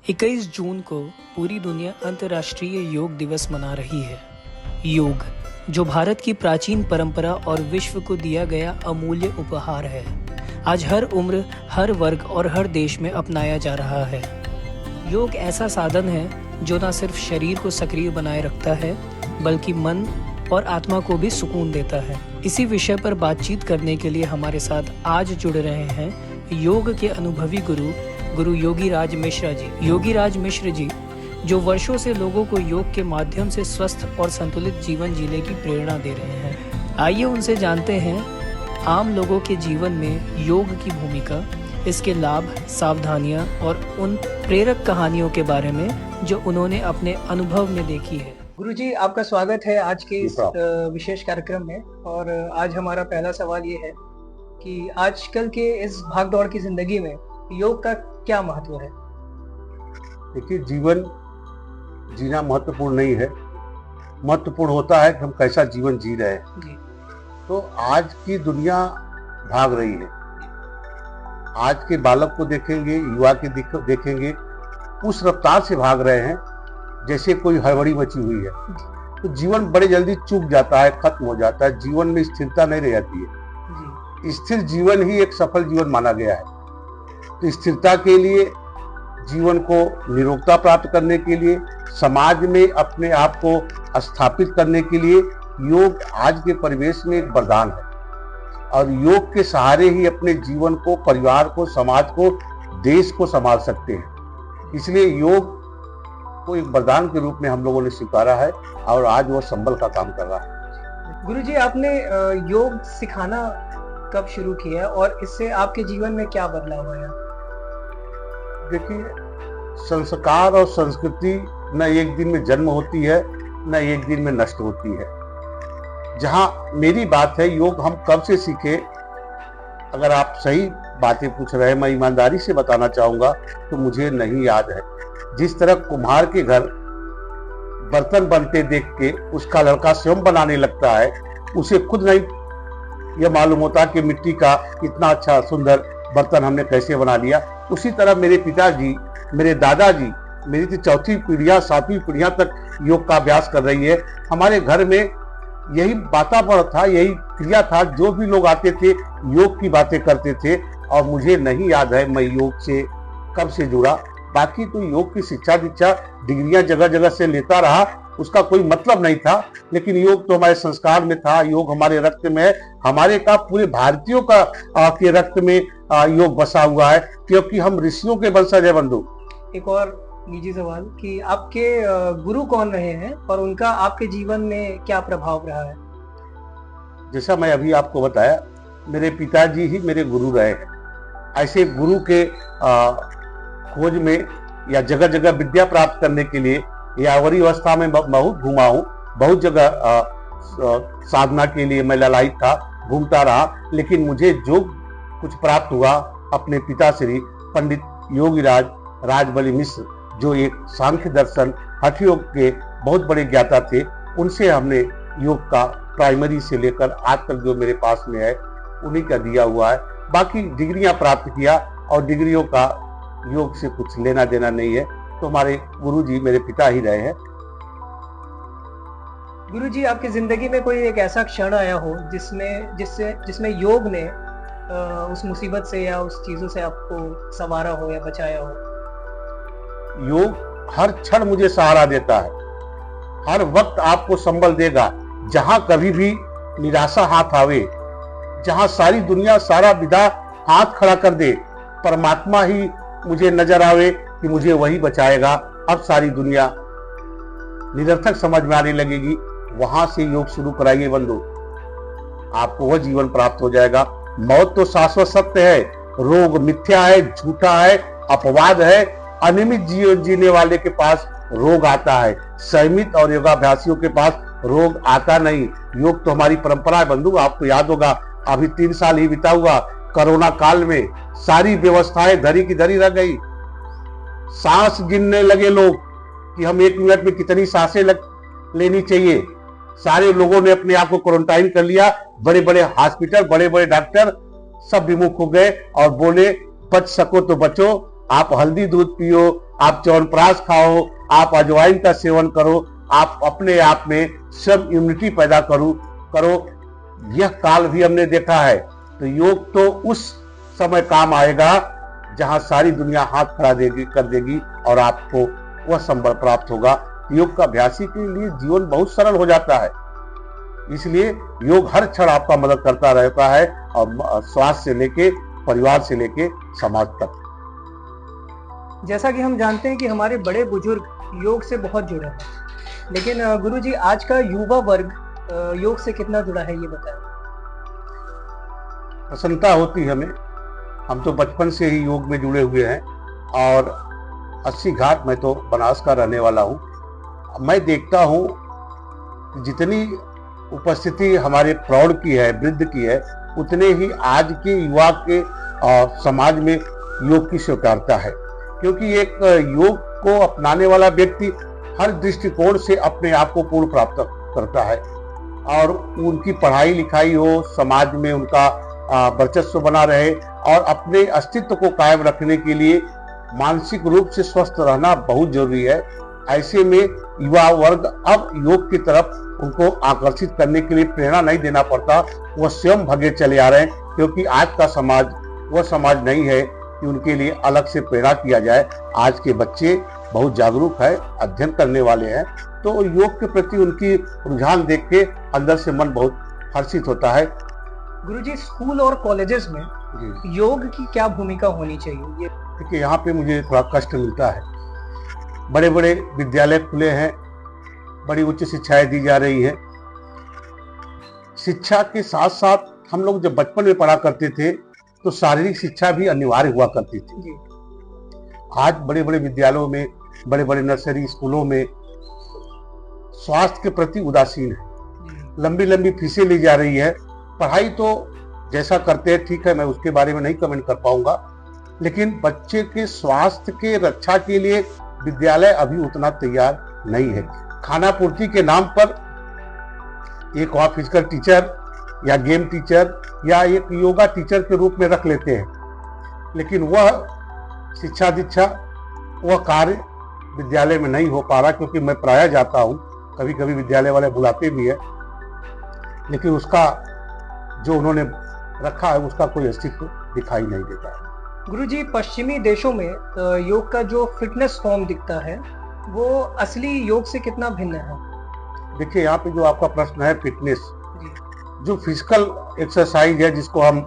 21 जून को पूरी दुनिया अंतर्राष्ट्रीय योग दिवस मना रही है। योग, जो भारत की प्राचीन परंपरा और विश्व को दिया गया अमूल्य उपहार है, आज हर उम्र, हर वर्ग और हर देश में अपनाया जा रहा है। योग ऐसा साधन है जो न सिर्फ शरीर को सक्रिय बनाए रखता है, बल्कि मन और आत्मा को भी सुकून देता है। इसी विषय पर बातचीत करने के लिए हमारे साथ आज जुड़ रहे हैं योग के अनुभवी गुरु योगी राज मिश्रा जी। योगी राज मिश्र जी, जो वर्षों से लोगों को योग के माध्यम से स्वस्थ और संतुलित जीवन जीने की प्रेरणा दे रहे हैं। आइए उनसे जानते हैं आम लोगों के जीवन में योग की भूमिका, इसके लाभ, सावधानियां और उन प्रेरक कहानियों के बारे में जो उन्होंने अपने अनुभव में देखी है। गुरुजी, आपका स्वागत है आज के इस विशेष कार्यक्रम में। और आज हमारा पहला सवाल ये है कि आजकल के इस भागदौड़ की जिंदगी में योग का क्या महत्व है? देखिए, जीवन जीना महत्वपूर्ण नहीं है, महत्वपूर्ण होता है कि हम कैसा जीवन जी रहे हैं जी। तो आज की दुनिया भाग रही है। आज के बालक को देखेंगे, युवा के देखेंगे, उस रफ्तार से भाग रहे हैं जैसे कोई हड़बड़ी मची हुई है। तो जीवन बड़े जल्दी चूक जाता है, खत्म हो जाता है। जीवन में स्थिरता नहीं रह जाती है। स्थिर जीवन ही एक सफल जीवन माना गया है। तो स्थिरता के लिए, जीवन को निरोगता प्राप्त करने के लिए, समाज में अपने आप को स्थापित करने के लिए योग आज के परिवेश में एक वरदान है। और योग के सहारे ही अपने जीवन को, परिवार को, समाज को, देश को संभाल सकते हैं। इसलिए योग को एक वरदान के रूप में हम लोगों ने स्वीकारा है और आज वो संबल का काम कर रहा है। गुरुजी, आपने योग सिखाना कब शुरू किया और इससे आपके जीवन में क्या बदलाव आया? देखिए, संस्कार और संस्कृति न एक दिन में जन्म होती है, न एक दिन में नष्ट होती है। जहां मेरी बात है, योग हम कब से सीखे, अगर आप सही बातें पूछ रहे हैं, मैं ईमानदारी से बताना चाहूंगा तो मुझे नहीं याद है। जिस तरह कुम्हार के घर बर्तन बनते देख के उसका लड़का स्वयं बनाने लगता है, उसे खुद नहीं यह मालूम होता कि मिट्टी का इतना अच्छा सुंदर बर्तन हमने कैसे बना लिया। उसी तरह मेरे पिताजी, मेरे दादाजी, मेरी तो चौथी पीढ़ियां, सातवीं पीढ़ियां तक योग का अभ्यास कर रही है। हमारे घर में यही वातावरण था, यही क्रिया था। जो भी लोग आते थे योग की बातें करते थे। और मुझे नहीं याद है मैं योग से कब से जुड़ा। बाकी तो योग की शिक्षा दीक्षा डिग्रियां जगह जगह से लेता रहा, उसका कोई मतलब नहीं था। लेकिन योग तो हमारे संस्कार में था, योग हमारे रक्त में है। हमारे का पूरे भारतीयों का के रक्त में योग बसा हुआ है, क्योंकि हम ऋषियों के वंशज है। बंधु, एक और निजी सवाल कि आपके गुरु कौन रहे हैं और उनका आपके जीवन में क्या प्रभाव रहा है? जैसा मैं अभी आपको बताया, मेरे पिताजी ही मेरे गुरु रहे हैं। ऐसे गुरु के खोज में या जगह जगह विद्या प्राप्त करने के लिए या अवरी अवस्था में बहुत घुमा हूँ। बहुत जगह साधना के लिए मैं ललायित था, घूमता रहा। लेकिन मुझे जो कुछ प्राप्त हुआ अपने पिताश्री पंडित योगीराज राजबली मिश्र, जो एक सांख्य दर्शन, हठ योग के बहुत बड़े ज्ञाता थे, उनसे हमने योग का प्राइमरी से लेकर आज तक जो मेरे पास में है उन्हीं का दिया हुआ है। बाकी डिग्रियां प्राप्त किया और डिग्रियों का योग से कुछ लेना देना नहीं है। तो हमारे गुरुजी मेरे पिता ही रहे हैं। गुरुजी, आपकी जिंदगी में कोई एक ऐसा क्षण आया हो जिसमें योग ने उस मुसीबत से या उस चीजों से आपको संवारा हो या बचाया हो? योग हर क्षण मुझे सहारा देता है, हर वक्त आपको संबल देगा। जहां कभी भी निराशा हाथ आवे, जहां सारी दुनिया, सारा विधा हाथ खड़ा कर दे, परमात्मा ही मुझे नजर आवे कि मुझे वही बचाएगा। अब सारी दुनिया निरर्थक समझ में आने लगेगी। वहां से योग शुरू कराइए बंधु, आपको वह जीवन प्राप्त हो जाएगा। मौत तो शाश्वत सत्य है, रोग मिथ्या है, झूठा है, अपवाद है। अनियमित जीवन जीने वाले के पास रोग आता है, संयमित और योगाभ्यासियों के पास रोग आता नहीं। योग तो हमारी परंपरा है बंधु। आपको याद होगा, अभी 3 साल ही बिता हुआ कोरोना काल में सारी व्यवस्थाएं धरी की धरी रह गई। सांस गिनने लगे लोग कि हम 1 मिनट में कितनी सांसें लेनी चाहिए। सारे लोगों ने अपने आप को क्वारंटाइन कर लिया। बड़े बड़े हॉस्पिटल, बड़े बड़े डॉक्टर सब विमुख हो गए और बोले बच सको तो बचो, आप हल्दी दूध पियो, आप च्यवनप्राश खाओ, आप अजवाइन का सेवन करो, आप अपने आप में सब इम्यूनिटी पैदा करो। यह काल भी हमने देखा है। तो योग तो उस समय काम आएगा जहां सारी दुनिया हाथ खड़ा कर देगी और आपको वह संबल प्राप्त होगा। योग का अभ्यासी के लिए जीवन बहुत सरल हो जाता है। इसलिए योग हर क्षण आपका मदद करता रहता है, और स्वास्थ्य से लेके, परिवार से लेके, समाज तक। जैसा कि हम जानते हैं कि हमारे बड़े बुजुर्ग योग से बहुत जुड़े हैं, लेकिन गुरुजी आज का युवा वर्ग योग से कितना जुड़ा है, ये बताएं। प्रसन्नता होती है हमें। हम तो बचपन से ही योग में जुड़े हुए हैं, और 80 घाट, मैं तो बनारस का रहने वाला हूँ। मैं देखता हूँ कि जितनी उपस्थिति हमारे प्रौढ़ की है, वृद्ध की है, उतने ही आज के युवा के समाज में योग की स्वीकारता है। क्योंकि एक योग को अपनाने वाला व्यक्ति हर दृष्टिकोण से अपने आप को पूर्ण प्राप्त करता है, और उनकी पढ़ाई लिखाई हो, समाज में उनका वर्चस्व बना रहे, और अपने अस्तित्व को कायम रखने के लिए मानसिक रूप से स्वस्थ रहना बहुत जरूरी है। ऐसे में युवा वर्ग अब योग की तरफ उनको आकर्षित करने के लिए प्रेरणा नहीं देना पड़ता, वह स्वयं भगे चले आ रहे हैं। क्योंकि आज का समाज वह समाज नहीं है कि उनके लिए अलग से प्रेरणा किया जाए। आज के बच्चे बहुत जागरूक है, अध्ययन करने वाले हैं, तो योग के प्रति उनकी रुझान देख के अंदर से मन बहुत हर्षित होता है। गुरुजी, स्कूल और कॉलेजेस में योग की क्या भूमिका होनी चाहिए? ये देखिए, यहाँ पे मुझे थोड़ा कष्ट मिलता है। बड़े बड़े विद्यालय खुले हैं, बड़ी उच्च शिक्षाएं दी जा रही हैं। शिक्षा के साथ साथ हम लोग जब बचपन में पढ़ा करते थे तो शारीरिक शिक्षा भी अनिवार्य हुआ करती थी। आज बड़े बड़े विद्यालयों में, बड़े बड़े नर्सरी स्कूलों में स्वास्थ्य के प्रति उदासीन है। लंबी लंबी फीसें ली जा रही है। पढ़ाई तो जैसा करते हैं ठीक है, मैं उसके बारे में नहीं कमेंट कर पाऊंगा, लेकिन बच्चे के स्वास्थ्य के रक्षा के लिए विद्यालय अभी उतना तैयार नहीं है। खाना पूर्ति के नाम पर एक वहाँ फिजिकल टीचर या गेम टीचर या एक योगा टीचर के रूप में रख लेते हैं, लेकिन वह शिक्षा दीक्षा, वह कार्य विद्यालय में नहीं हो पा रहा। क्योंकि मैं प्रायः जाता हूँ, कभी कभी विद्यालय वाले बुलाते भी है, लेकिन उसका जो उन्होंने रखा है उसका कोई अस्तित्व दिखाई नहीं देता है। गुरुजी, पश्चिमी देशों में योग का जो फिटनेस फॉर्म दिखता है वो असली योग से कितना भिन्न है? देखिए, यहाँ पे जो आपका प्रश्न है फिटनेस, जो फिजिकल एक्सरसाइज है जिसको हम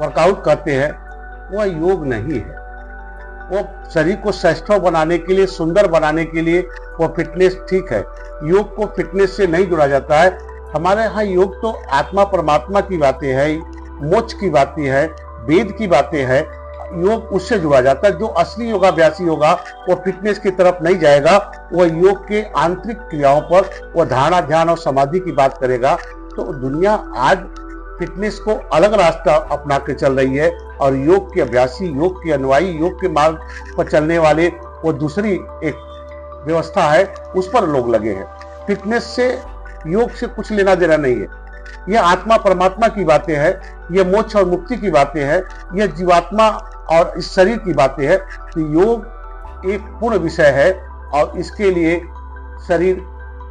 वर्कआउट करते हैं, वह योग नहीं है। वो शरीर को सौष्ठव बनाने के लिए, सुंदर बनाने के लिए वो फिटनेस ठीक है। योग को फिटनेस से नहीं जुड़ा जाता है। हमारे यहाँ योग तो आत्मा परमात्मा की बातें है, मोक्ष की बातें है, वेद की बातें है। योग उससे जुड़ा जाता है। जो असली योगाभ्यासी होगा वो फिटनेस की तरफ नहीं जाएगा, वह योग के आंतरिक क्रियाओं पर, वह धारणा, ध्यान और समाधि की बात करेगा। तो दुनिया आज फिटनेस को अलग रास्ता अपना के चल रही है, और योग के अभ्यासी, योग के अनुयायी, योग के मार्ग पर चलने वाले वो दूसरी एक व्यवस्था है, उस पर लोग लगे हैं। फिटनेस से, योग से कुछ लेना देना नहीं है। यह आत्मा परमात्मा की बातें हैं, यह मोक्ष और मुक्ति की बातें हैं, यह जीवात्मा और इस शरीर की बातें हैं। तो योग एक पूर्ण विषय है, और इसके लिए शरीर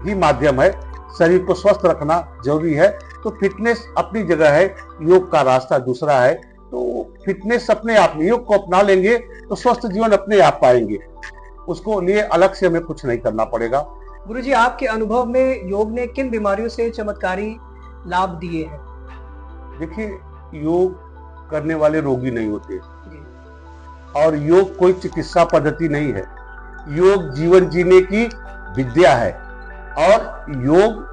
ही माध्यम है। शरीर को स्वस्थ रखना जरूरी है। तो फिटनेस अपनी जगह है, योग का रास्ता दूसरा है। तो फिटनेस अपने आप में, योग को अपना लेंगे तो स्वस्थ जीवन अपने आप पाएंगे। उसको लिए अलग से हमें कुछ नहीं करना पड़ेगा। गुरुजी, आपके अनुभव में योग ने किन बीमारियों से चमत्कारी लाभ दिए हैं? देखिए, योग करने वाले रोगी नहीं होते, और योग कोई चिकित्सा पद्धति नहीं है। योग जीवन जीने की विद्या है, और योग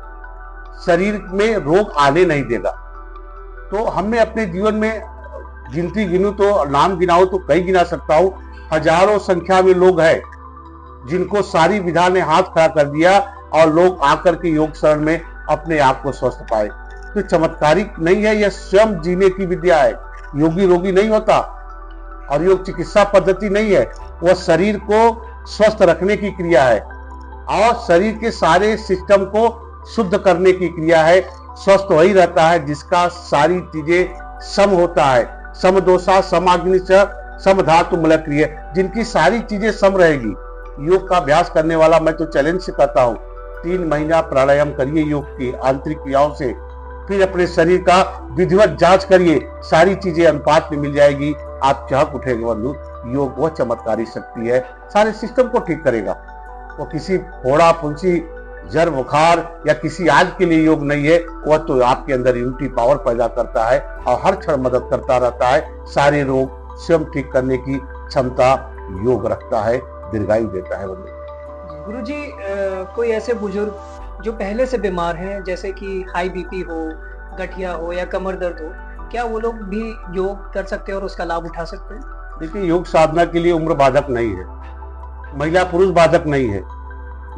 शरीर में रोग आने नहीं देगा। तो हमने अपने जीवन में गिनती गिनूं तो, नाम गिनाओ तो कई गिना सकता हूं। हजारों संख्या में लोग हैं जिनको सारी विधा ने हाथ खड़ा कर दिया, और लोग आकर के योग शरण में अपने आप को स्वस्थ पाए। तो चमत्कारिक नहीं है, यह स्वयं जीने की विद्या है। योगी रोगी नहीं होता, और योग चिकित्सा पद्धति नहीं है। वह शरीर को स्वस्थ रखने की क्रिया है, और शरीर के सारे सिस्टम को शुद्ध करने की क्रिया है। स्वस्थ वही रहता है जिसका सारी चीजें सम होता है। समदोषा समाग्नि च सम धातु मूलक क्रिया, जिनकी सारी चीजें सम रहेगी। योग का अभ्यास करने वाला मैं तो चैलेंज से कहता हूँ, 3 महीना प्राणायाम करिए योग की आंतरिक क्रियाओं से, फिर अपने शरीर का विधिवत जांच करिए, सारी चीजें अनुपात में मिल जाएगी। आप चहक उठेंगे बंधु। योग वह चमत्कारी शक्ति है, सारे सिस्टम को ठीक करेगा। वो किसी फोड़ा फुंसी जर बुखार या किसी आज के लिए योग नहीं है, वह तो आपके अंदर इम्यूनिटी पावर पैदा करता है और हर क्षण मदद करता रहता है। सारे रोग स्वयं ठीक करने की क्षमता योग रखता है, दीर्घायु देता है बंधु। गुरुजी, कोई ऐसे बुजुर्ग जो पहले से बीमार हैं, जैसे कि हाई बीपी हो, गठिया हो या कमर दर्द हो, क्या वो लोग भी योग कर सकते हैं और उसका लाभ उठा सकते हैं? देखिए, योग साधना के लिए उम्र बाधक नहीं है, महिला पुरुष बाधक नहीं है।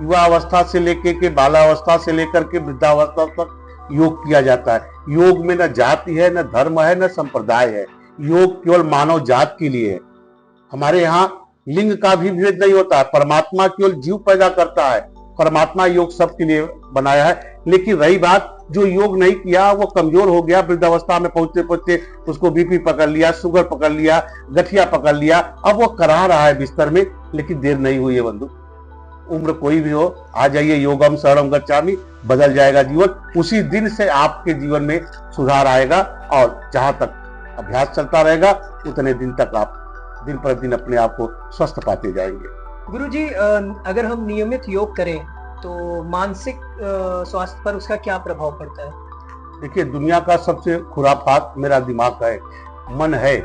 युवा अवस्था से लेकर के बालावस्था से लेकर के वृद्धावस्था तक योग किया जाता है। योग में न जाति है, न धर्म है, न संप्रदाय है। योग केवल मानव जात के लिए है। हमारे यहाँ लिंग का भी भेद नहीं होता है। परमात्मा केवल जीव पैदा करता है। परमात्मा योग सबके लिए बनाया है। लेकिन रही बात, जो योग नहीं किया वो कमजोर हो गया, वृद्धावस्था में पहुंचते पहुंचते उसको बीपी पकड़ लिया, शुगर पकड़ लिया, गठिया पकड़ लिया, अब वो करा रहा है बिस्तर में, लेकिन देर नहीं हुई है बंधु। उम्र कोई भी हो, आ जाइए, योगम शरणम गच्छामि, बदल जाएगा जीवन। उसी दिन से आपके जीवन में सुधार आएगा और जहां तक अभ्यास चलता रहेगा उतने दिन तक आप दिन प्रतिदिन अपने आप को स्वस्थ पाते जाएंगे। गुरुजी, अगर हम नियमित योग करें तो मानसिक स्वास्थ्य पर उसका क्या प्रभाव पड़ता है? देखिए, दुनिया का सबसे खुराफात मेरा दिमाग है, मन है।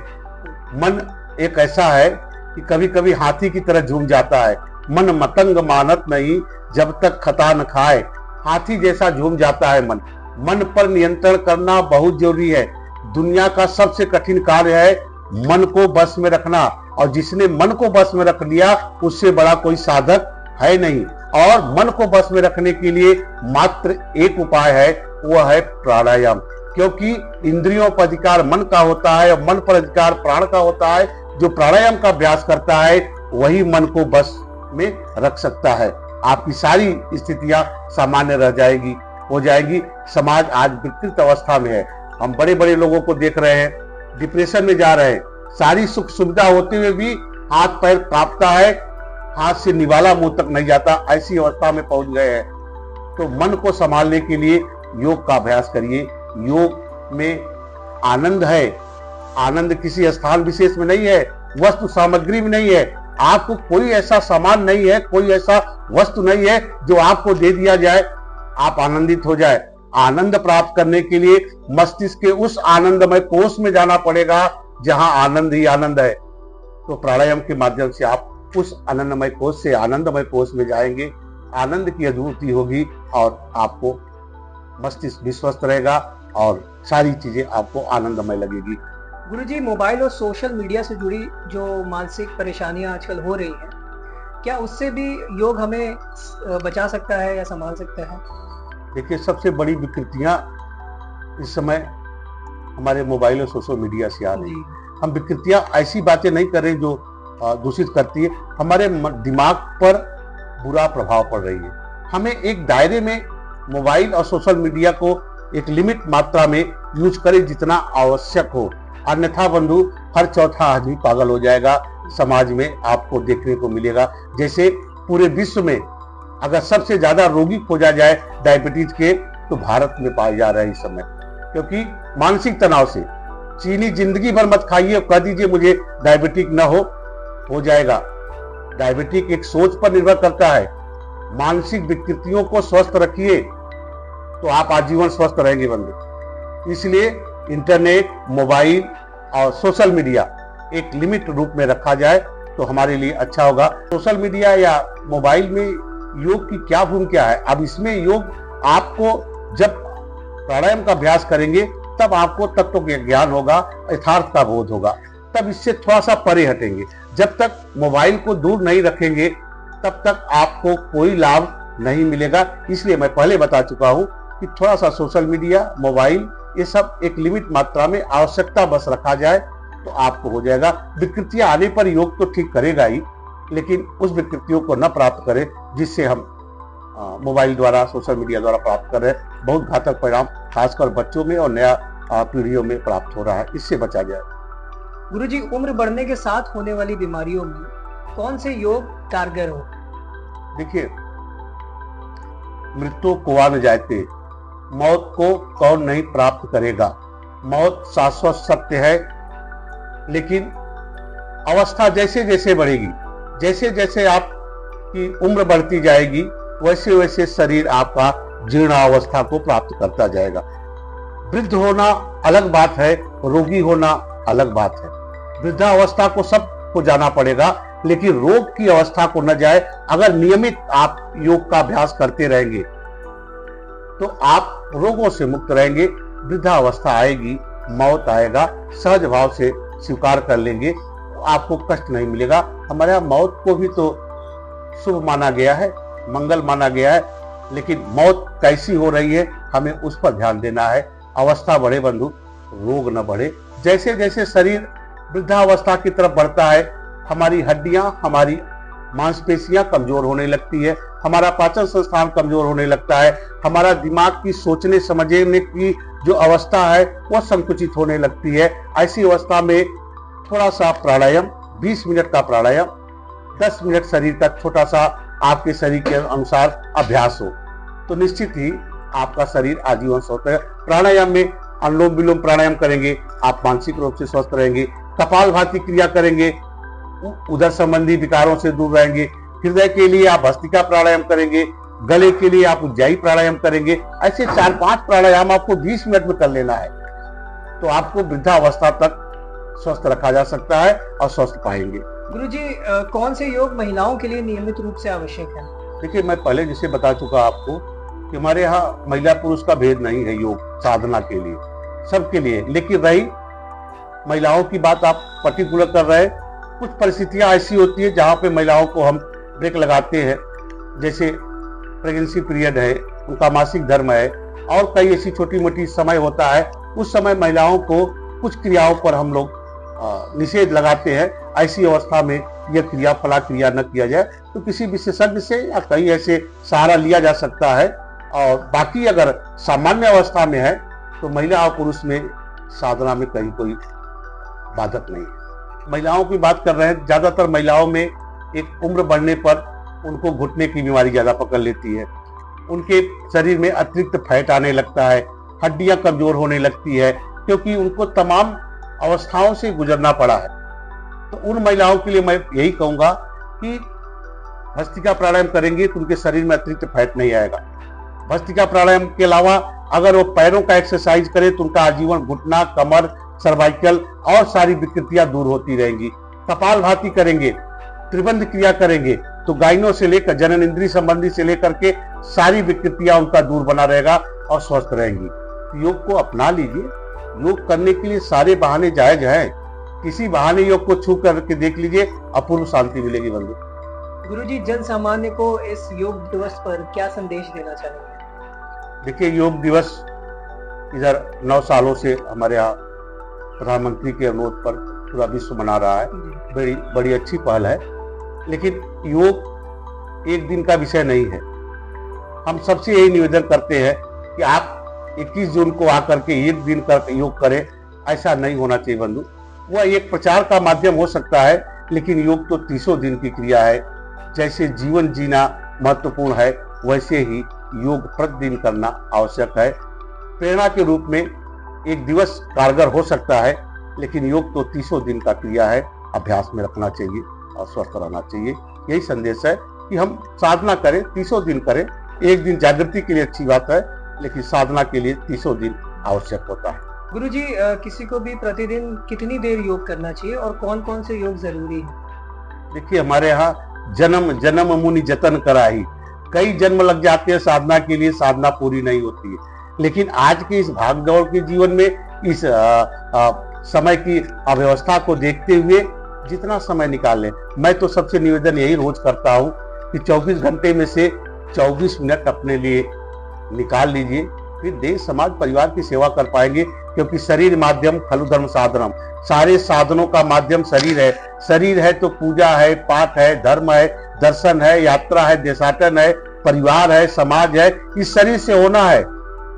मन एक ऐसा है कि कभी कभी हाथी की तरह झूम जाता है। मन मतंग मानत नहीं, जब तक खता न खाए। हाथी जैसा झूम जाता है मन। मन पर नियंत्रण करना बहुत जरूरी है। दुनिया का सबसे कठिन कार्य है मन को बस में रखना, और जिसने मन को बस में रख लिया उससे बड़ा कोई साधक है नहीं। और मन को बस में रखने के लिए मात्र एक उपाय है, वह है प्राणायाम। क्योंकि इंद्रियों पर अधिकार मन का होता है और मन पर अधिकार प्राण का होता है। जो प्राणायाम का अभ्यास करता है वही मन को बस में रख सकता है। आपकी सारी स्थितियां सामान्य रह जाएगी, हो जाएगी। समाज आज विकृत अवस्था में है। हम बड़े बड़े लोगों को देख रहे हैं, डिप्रेशन में जा रहे हैं। सारी सुख सुविधा होते हुए भी हाथ पैर कांपता है, हाथ से निवाला मुंह तक नहीं जाता, ऐसी अवस्था में पहुंच गए हैं। तो मन को संभालने के लिए योग का अभ्यास करिए। योग में आनंद है। आनंद किसी स्थान विशेष में नहीं है, वस्तु सामग्री में नहीं है। आपको कोई ऐसा सामान नहीं है, कोई ऐसा वस्तु नहीं है जो आपको दे दिया जाए आप आनंदित हो जाए। आनंद प्राप्त करने के लिए मस्तिष्क के उस आनंदमय कोष में जाना पड़ेगा जहां आनंद ही आनंद है। तो प्राणायाम के माध्यम से आप उस आनंदमय कोष से आनंदमय कोष में जाएंगे, आनंद की अनुभूति होगी और आपको मस्तिष्क भी स्वस्थ रहेगा और सारी चीजें आपको आनंदमय लगेगी। गुरुजी, मोबाइल और सोशल मीडिया से जुड़ी जो मानसिक परेशानियां आजकल हो रही हैं, क्या उससे भी योग हमें बचा सकता है या संभाल सकता है? देखिए, सबसे बड़ी विकृतियां इस समय हमारे मोबाइल और सोशल मीडिया से आ रही है। हम विकृतियां ऐसी बातें नहीं कर रहे जो दूषित करती है, हमारे दिमाग पर बुरा प्रभाव पड़ रही है। हमें एक दायरे में मोबाइल और सोशल मीडिया को एक लिमिट मात्रा में यूज करें जितना आवश्यक हो। अन्यथा बंधु, हर चौथा आदमी पागल हो जाएगा। समाज में आपको देखने को मिलेगा जैसे पूरे विश्व में अगर सबसे ज्यादा रोगी खोजा जाए डायबिटीज के तो भारत में पाए जा रहे हैं इस समय। क्योंकि मानसिक तनाव से चीनी जिंदगी भर मत खाइए और कह दीजिए मुझे डायबिटिक न हो जाएगा। डायबिटिक एक सोच पर निर्भर करता है। मानसिक विकृतियों को स्वस्थ रखिए तो आप आजीवन स्वस्थ रहेंगे बंधु। इसलिए इंटरनेट, मोबाइल और सोशल मीडिया एक लिमिट रूप में रखा जाए तो हमारे लिए अच्छा होगा। सोशल मीडिया या मोबाइल में योग की क्या भूमिका है? अब इसमें योग आपको जब प्राणायाम का अभ्यास करेंगे तब आपको तत्व का ज्ञान होगा, यथार्थ का बोध होगा, तब इससे थोड़ा सा परे हटेंगे। जब तक मोबाइल को दूर नहीं रखेंगे तब तक आपको कोई लाभ नहीं मिलेगा। इसलिए मैं पहले बता चुका हूं कि थोड़ा सा सोशल मीडिया, मोबाइल, ये सब एक लिमिट मात्रा में आवश्यकता बस रखा जाए तो आपको हो जाएगा। विकृतियां आने पर योग तो ठीक करेगा ही, लेकिन उस विकृतियों को न प्राप्त करें जिससे हम मोबाइल द्वारा, सोशल मीडिया द्वारा प्राप्त कर रहे हैं। बहुत घातक परिणाम खासकर बच्चों में और नया पीढ़ियों में प्राप्त हो रहा है। इससे बचा जाए। गुरुजी, उम्र बढ़ने के साथ होने वाली बीमारियों में कौन से योग कारगर हो? देखिए, मृत्यु कुआ न जाते, मौत को कौन नहीं प्राप्त करेगा। मौत शाश्वत सत्य है, लेकिन अवस्था जैसे जैसे बढ़ेगी, जैसे जैसे आपकी उम्र बढ़ती जाएगी, वैसे वैसे शरीर आपका जीर्णावस्था को प्राप्त करता जाएगा। वृद्ध होना अलग बात है, रोगी होना अलग बात है। वृद्धावस्था को सबको जाना पड़ेगा, लेकिन रोग की अवस्था को न जाए। अगर नियमित आप योग का अभ्यास करते रहेंगे तो आप रोगों से मुक्त रहेंगे। वृद्धावस्था आएगी, मौत आएगा, सहज भाव से स्वीकार कर लेंगे, आपको कष्ट नहीं मिलेगा। हमारे यहाँ मौत को भी तो शुभ माना गया है, मंगल माना गया है, लेकिन मौत कैसी हो रही है हमें उस पर ध्यान देना है। अवस्था बढ़े बंधु, रोग न बढ़े। जैसे जैसे शरीर वृद्धावस्था की तरफ बढ़ता है, हमारी हड्डियां, हमारी मांसपेशियां कमजोर होने लगती है, हमारा पाचन संस्थान कमजोर होने लगता है, हमारा दिमाग की सोचने समझने की जो अवस्था है वह संकुचित होने लगती है। ऐसी अवस्था में थोड़ा सा प्राणायाम, 20 मिनट का प्राणायाम, 10 मिनट शरीर का छोटा सा आपके शरीर के अनुसार अभ्यास हो तो निश्चित ही आपका शरीर आजीवन स्वस्थ है। प्राणायाम में अनुलोम विलोम प्राणायाम करेंगे, आप मानसिक रूप से स्वस्थ रहेंगे। कपालभाति क्रिया करेंगे, उदर संबंधी विकारों से दूर रहेंगे। हृदय के लिए आप भस्त्रिका प्राणायाम करेंगे, गले के लिए आप उज्जाई प्राणायाम करेंगे। ऐसे 4-5 प्राणायाम आपको 20 मिनट में कर लेना है, तो आपको वृद्धावस्था तक स्वस्थ रखा जा सकता है और स्वस्थ पाएंगे। गुरुजी, कौन से योग महिलाओं के लिए नियमित रूप से आवश्यक है? देखिए, मैं पहले जिसे बता चुका आपको कि हमारे यहाँ महिला पुरुष का भेद नहीं है योग साधना के लिए, सबके लिए। लेकिन रही महिलाओं की बात, आप पर्टिकुलर कर रहे हैं, कुछ परिस्थितियां ऐसी होती है जहां पे महिलाओं को हम ब्रेक लगाते हैं, जैसे प्रेगनेंसी पीरियड है, उनका मासिक धर्म है, और कई ऐसी छोटी मोटी समय होता है। उस समय महिलाओं को कुछ क्रियाओं पर हम लोग निषेध लगाते हैं। ऐसी अवस्था में यह क्रिया फला क्रिया न किया जाए, तो किसी विशेषज्ञ से या कहीं ऐसे सहारा लिया जा सकता है। और बाकी अगर सामान्य अवस्था में है तो महिला और पुरुष में साधना में कहीं कोई बाधक नहीं है। महिलाओं की बात कर रहे हैं, ज्यादातर महिलाओं में एक उम्र बढ़ने पर उनको घुटने की बीमारी ज्यादा पकड़ लेती है, उनके शरीर में अतिरिक्त फैट आने लगता है, हड्डियां कमजोर होने लगती है, क्योंकि उनको तमाम अवस्थाओं से गुजरना पड़ा है। तो उन महिलाओं के लिए मैं यही कहूंगा कि भस्त्रिका प्राणायाम करेंगे तो उनके शरीर में अतिरिक्त फैट नहीं आएगा। भस्त्रिका प्राणायाम के अलावा अगर वो पैरों का एक्सरसाइज करें तो उनका आजीवन घुटना, कमर, सर्वाइकल और सारी विकृतियां दूर होती रहेंगी। कपालभाति करेंगे, त्रिबंध क्रिया करेंगे तो गायनों से लेकर जनन इंद्रिय संबंधी से लेकर के सारी विकृतियां उनका दूर बना रहेगा और स्वस्थ रहेंगी। योग को अपना लीजिए। योग करने के लिए सारे बहाने जायज हैं, किसी बहाने योग को छू करके देख लीजिए, अपूर्व शांति मिलेगी बंधु। गुरुजी, जन सामान्य को इस योग दिवस पर क्या संदेश देना चाहेंगे? देखिए, योग दिवस इधर 9 सालों से हमारे यहाँ प्रधानमंत्री के अनुरोध पर पूरा विश्व मना रहा है। बड़ी अच्छी पहल है, लेकिन योग एक दिन का विषय नहीं है। हम सबसे यही निवेदन करते हैं कि आप 21 जून को आकर के एक दिन कर योग करें, ऐसा नहीं होना चाहिए बंधु। वह एक प्रचार का माध्यम हो सकता है, लेकिन योग तो 30 दिन की क्रिया है। जैसे जीवन जीना महत्वपूर्ण है, वैसे ही योग प्रतिदिन करना आवश्यक है। प्रेरणा के रूप में एक दिवस कारगर हो सकता है, लेकिन योग तो 30 दिन का क्रिया है। अभ्यास में रखना चाहिए और स्वस्थ रहना चाहिए। यही संदेश है कि हम साधना करें, 30 दिन करें। एक दिन जागृति के लिए अच्छी बात है, लेकिन साधना के लिए 30 दिन आवश्यक होता है। गुरुजी, किसी को भी प्रतिदिन कितनी देर योग करना चाहिए और कौन कौन से योग जरूरी है? देखिए, हमारे यहाँ जन्म जन्म मुनि जतन कराही, कई जन्म लग जाते हैं साधना के लिए, साधना पूरी नहीं होती है। लेकिन आज के इस भागदौड़ के जीवन में, इस समय की अव्यवस्था को देखते हुए जितना समय निकाल लें, मैं तो सबसे निवेदन यही रोज करता हूँ कि 24 घंटे में से 24 मिनट अपने लिए निकाल लीजिए। फिर देश समाज परिवार की सेवा कर पाएंगे, क्योंकि शरीर माध्यम खलु धर्म साधनम, सारे साधनों का माध्यम शरीर है। शरीर है तो पूजा है, पाठ है, धर्म है, दर्शन है, यात्रा है, देशाटन है, परिवार है, समाज है। इस शरीर से होना है,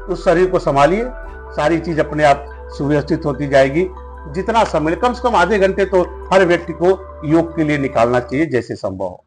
उस शरीर को संभालिए, सारी चीज अपने आप सुव्यवस्थित होती जाएगी। जितना समय कम से कम आधे घंटे तो हर व्यक्ति को योग के लिए निकालना चाहिए जैसे संभव हो।